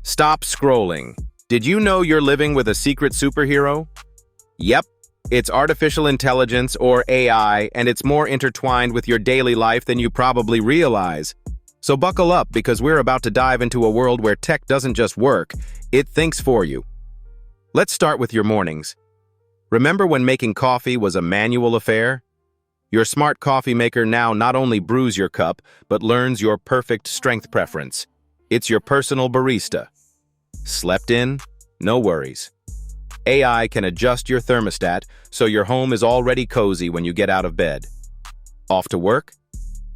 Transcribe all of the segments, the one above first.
Stop scrolling. Did you know you're living with a secret superhero? Yep, it's artificial intelligence or AI, and it's more intertwined with your daily life than you probably realize. So buckle up because we're about to dive into a world where tech doesn't just work, it thinks for you. Let's start with your mornings. Remember when making coffee was a manual affair? Your smart coffee maker now not only brews your cup, but learns your perfect strength preference. It's your personal barista. Slept in? No worries. AI can adjust your thermostat so your home is already cozy when you get out of bed. Off to work?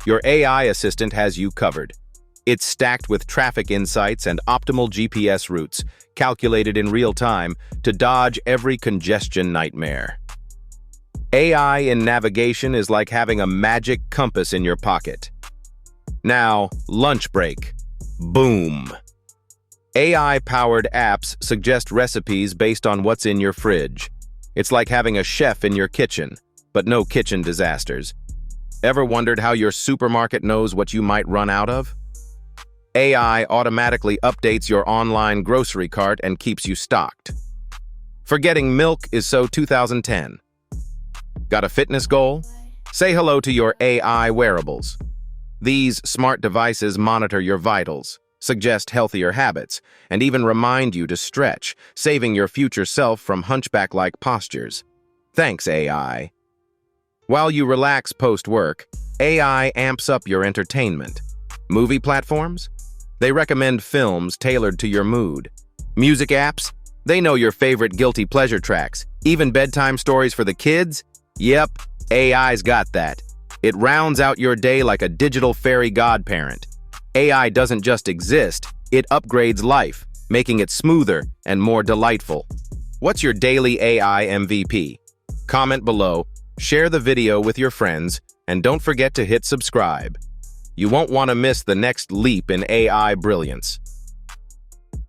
Your AI assistant has you covered. It's stacked with traffic insights and optimal GPS routes, calculated in real time to dodge every congestion nightmare. AI in navigation is like having a magic compass in your pocket. Now, lunch break. Boom! AI-powered apps suggest recipes based on what's in your fridge. It's like having a chef in your kitchen, but no kitchen disasters. Ever wondered how your supermarket knows what you might run out of? AI automatically updates your online grocery cart and keeps you stocked. Forgetting milk is so 2010. Got a fitness goal? Say hello to your AI wearables. These smart devices monitor your vitals, suggest healthier habits, and even remind you to stretch, saving your future self from hunchback-like postures. Thanks, AI. While you relax post-work, AI amps up your entertainment. Movie platforms? They recommend films tailored to your mood. Music apps? They know your favorite guilty pleasure tracks. Even bedtime stories for the kids? Yep, AI's got that. It rounds out your day like a digital fairy godparent. AI doesn't just exist, it upgrades life, making it smoother and more delightful. What's your daily AI MVP? Comment below, share the video with your friends, and don't forget to hit subscribe. You won't want to miss the next leap in AI brilliance.